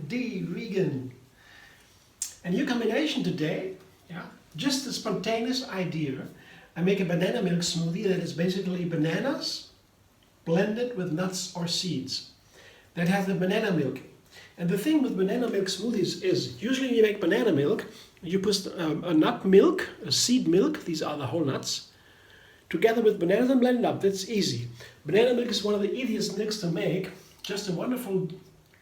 D. Regan. And your combination today, just a spontaneous idea. I make a banana milk smoothie that is basically bananas blended with nuts or seeds. That has the banana milk. And the thing with banana milk smoothies is, usually when you make banana milk, you put a nut milk, a seed milk, these are the whole nuts, together with bananas and blend it up. That's easy. Banana milk is one of the easiest milks to make. Just a wonderful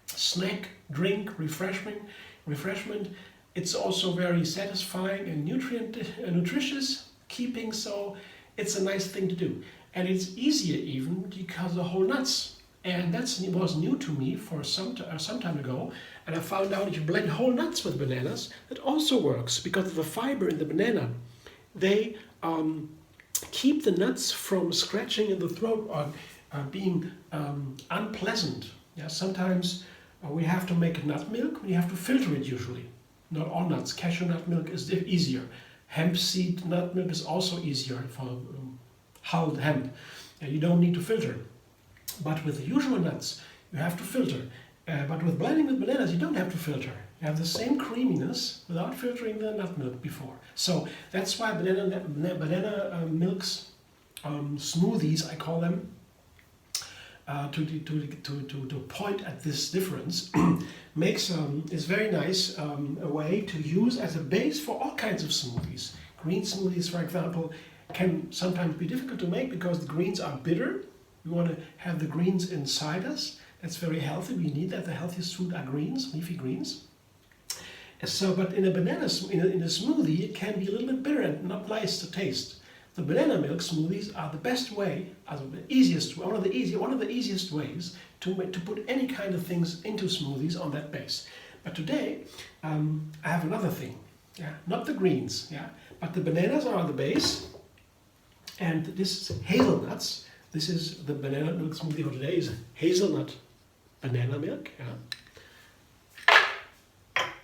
snack, drink, refreshment. It's also very satisfying and nutritious keeping, so it's a nice thing to do. And it's easier even because of the whole nuts. And that was new to me for some time ago. And I found out if you blend whole nuts with bananas, that also works because of the fiber in the banana. They keep the nuts from scratching in the throat or being unpleasant. Yeah, sometimes we have to make nut milk, we have to filter it usually. Not all nuts. Cashew nut milk is easier. Hemp seed nut milk is also easier for hulled hemp. You don't need to filter. But with the usual nuts, you have to filter. But with blending with bananas, you don't have to filter. You have the same creaminess without filtering the nut milk before. So that's why banana milks, smoothies, I call them, to point at this difference, is very nice a way to use as a base for all kinds of smoothies. Green smoothies, for example, can sometimes be difficult to make because the greens are bitter. We want to have the greens inside us. That's very healthy. We need that. The healthiest food are greens, leafy greens. So, but in a smoothie, it can be a little bit bitter and not nice to taste. The banana milk smoothies are the best way, one of the easiest ways to put any kind of things into smoothies on that base. But today, I have another thing. Not the greens, but the bananas are on the base, and this is hazelnuts. This is the banana milk smoothie for today. Is hazelnut banana milk.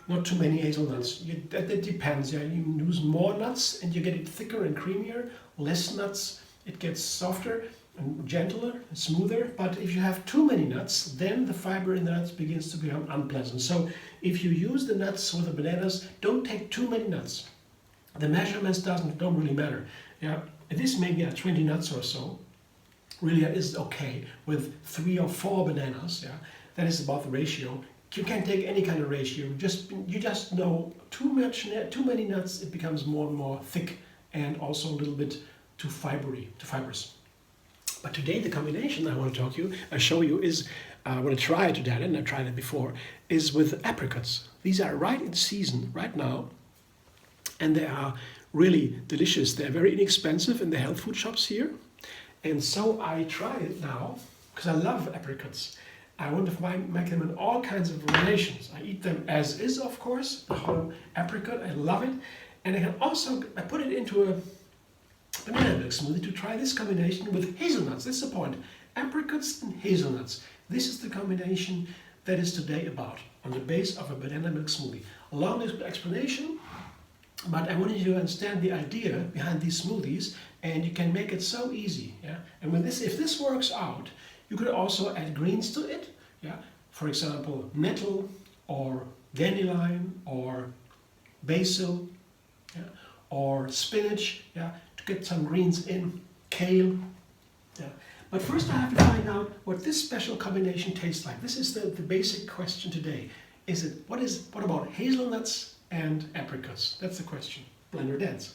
Not too many hazelnuts. That depends. You use more nuts and you get it thicker and creamier. Less nuts, it gets softer and gentler and smoother. But if you have too many nuts, then the fiber in the nuts begins to become unpleasant. So if you use the nuts with the bananas, don't take too many nuts. The measurements don't really matter. It is maybe 20 nuts or so. Really is okay with 3 or 4 bananas. That is about the ratio. You can take any kind of ratio. You just know too many nuts, it becomes more and more thick and also a little bit too fibrous. But today the combination I want to show you is, I want to try it today, and I've tried it before, is with apricots. These are right in season right now, and they are really delicious. They're very inexpensive in the health food shops here. And so I try it now, because I love apricots. I want to make them in all kinds of variations. I eat them as is, of course, the whole apricot, I love it. And I put it into a banana milk smoothie to try this combination with hazelnuts. That's the point. Apricots and hazelnuts. This is the combination that is today about, on the base of a banana milk smoothie. A long explanation, but I wanted you to understand the idea behind these smoothies, and you can make it so easy. And if this works out, you could also add greens to it. For example, nettle or dandelion or basil, or spinach, to get some greens in, kale. But first I have to find out what this special combination tastes like. This is the basic question today. What about hazelnuts and apricots? That's the question. Blender dance.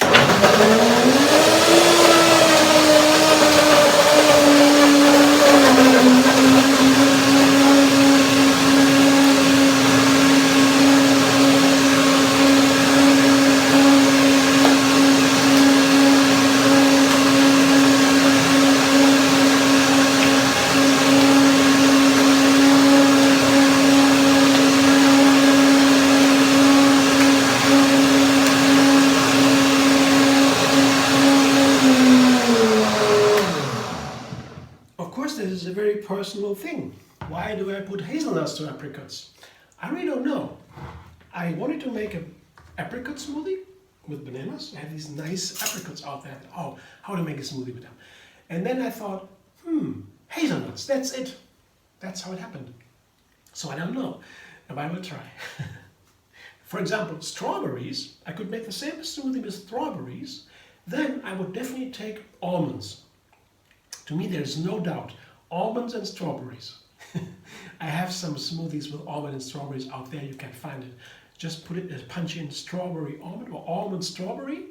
This is a very personal thing. Why do I put hazelnuts to apricots? I really don't know. I wanted to make an apricot smoothie with bananas. I have these nice apricots out there. Oh, how to make a smoothie with them. And then I thought, hazelnuts, that's it. That's how it happened. So I don't know. and I will try. For example, strawberries, I could make the same smoothie with strawberries, then I would definitely take almonds. To me, there's no doubt, almonds and strawberries. I have some smoothies with almond and strawberries out there, you can find it. Just punch in strawberry almond or almond strawberry,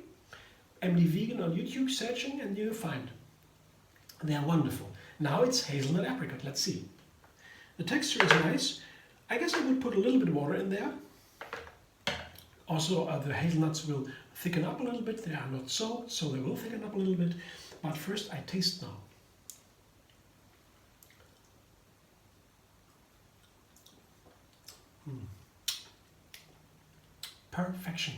MD Vegan on YouTube searching, and you'll find. They are wonderful. Now it's hazelnut apricot, let's see. The texture is nice. I guess I would put a little bit of water in there. Also, the hazelnuts will thicken up a little bit. They are not so they will thicken up a little bit. But first I taste now. Perfection.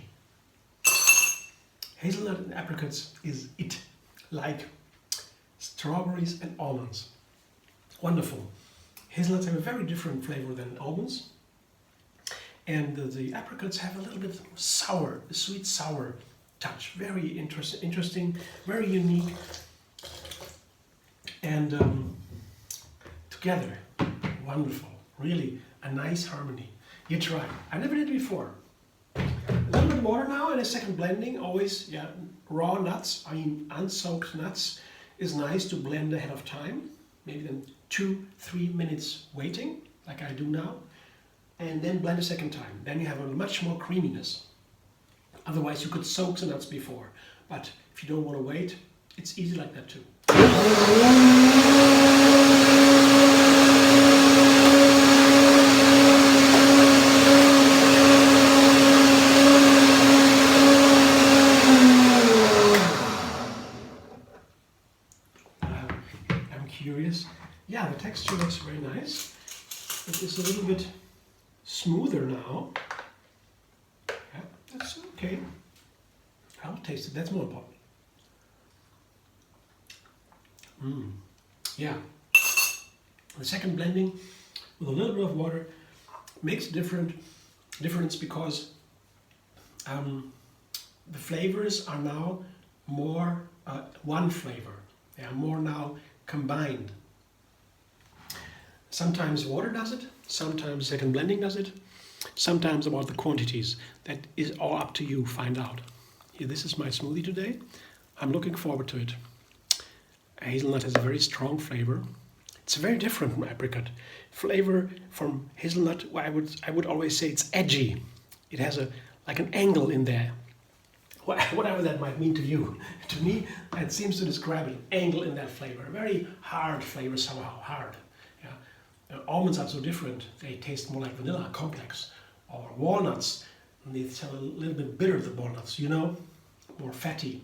Hazelnut and apricots is it, like strawberries and almonds. Wonderful. Hazelnuts have a very different flavor than almonds. And the apricots have a little bit sour, a sweet sour touch. Very interesting, very unique. And together, wonderful. Really a nice harmony. You try. I never did before. A little bit water now and a second blending. Always, yeah, raw nuts, I mean unsoaked nuts, is nice to blend ahead of time. Maybe then 2-3 minutes waiting, like I do now. And then blend a second time. Then you have a much more creaminess. Otherwise you could soak the nuts before. But if you don't want to wait, it's easy like that too. I'm curious. Yeah, the texture looks very nice. It is a little bit smoother now. Yeah, that's okay. I'll taste it, that's more important. Yeah. The second blending with a little bit of water makes a difference because the flavors are now more one flavor. They are more now combined. Sometimes water does it, sometimes second blending does it, sometimes about the quantities. That is all up to you, find out. Here, this is my smoothie today. I'm looking forward to it. Hazelnut has a very strong flavor. It's very different from apricot. Flavor from hazelnut, I would always say it's edgy. It has like an angle in there. Whatever that might mean to you. To me, it seems to describe an angle in that flavor. A very hard flavor somehow, hard. Almonds are so different. They taste more like vanilla, complex. Or walnuts, they taste a little bit bitter, the walnuts, you know, more fatty.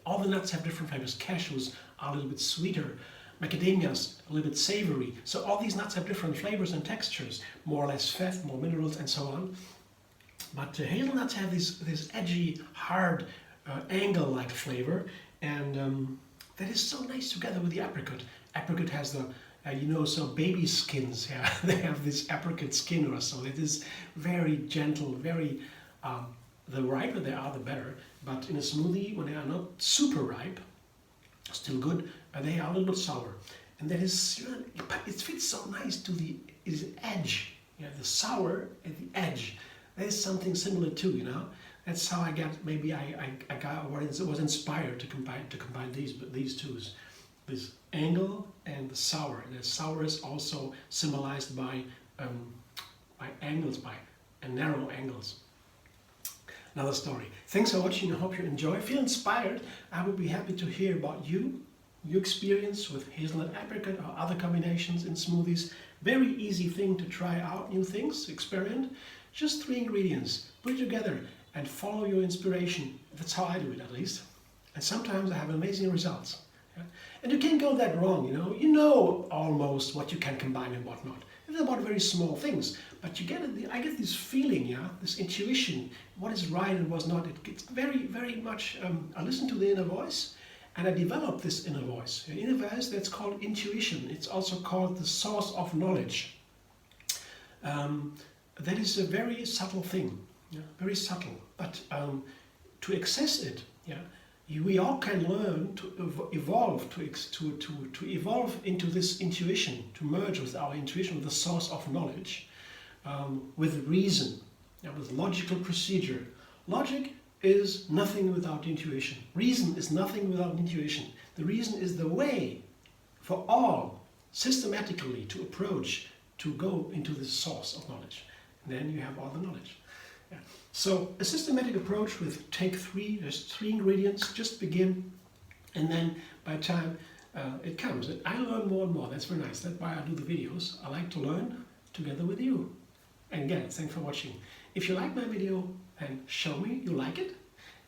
All the nuts have different flavors. Cashews are a little bit sweeter. Macadamias, a little bit savory. So all these nuts have different flavors and textures, more or less fat, more minerals, and so on. But hazelnuts have this edgy, hard, angle-like flavor, and that is so nice together with the apricot. Apricot has the so baby skins, yeah, they have this apricot skin or so. It is very gentle, very, the riper they are, the better. But in a smoothie, when they are not super ripe, still good, they are a little bit sour. And that is, it fits so nice to the edge, the sour at the edge. There's something similar too, you know. That's how I got, maybe I was inspired to combine these two. This angle and the sour. The sour is also symbolized by angles, by narrow angles. Another story. Thanks for watching. I hope you enjoy. Feel inspired. I would be happy to hear about your experience with hazelnut apricot or other combinations in smoothies. Very easy thing to try out new things, experiment. Just 3 ingredients. Put it together and follow your inspiration. That's how I do it, at least. And sometimes I have amazing results. Yeah? And you can't go that wrong, you know. You know almost what you can combine and what not. It's about very small things, but you get it. I get this feeling, yeah, this intuition, what is right and what's not. It's very, very much. I listen to the inner voice, and I develop this inner voice. An inner voice that's called intuition. It's also called the source of knowledge. That is a very subtle thing, yeah, very subtle. But to access it, yeah. We all can learn to evolve, to evolve into this intuition, to merge with our intuition, with the source of knowledge. with reason, with logical procedure. Logic is nothing without intuition. Reason is nothing without intuition. The reason is the way for all systematically to approach, to go into the source of knowledge. And then you have all the knowledge. Yeah. So a systematic approach with take three, there's 3 ingredients, just begin, and then by time it comes. And I learn more and more, that's very nice. That's why I do the videos. I like to learn together with you. And again, thanks for watching. If you like my video, then show me you like it,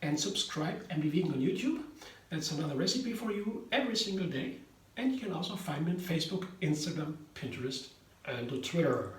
and subscribe and be vegan on YouTube. That's another recipe for you every single day. And you can also find me on Facebook, Instagram, Pinterest, and Twitter.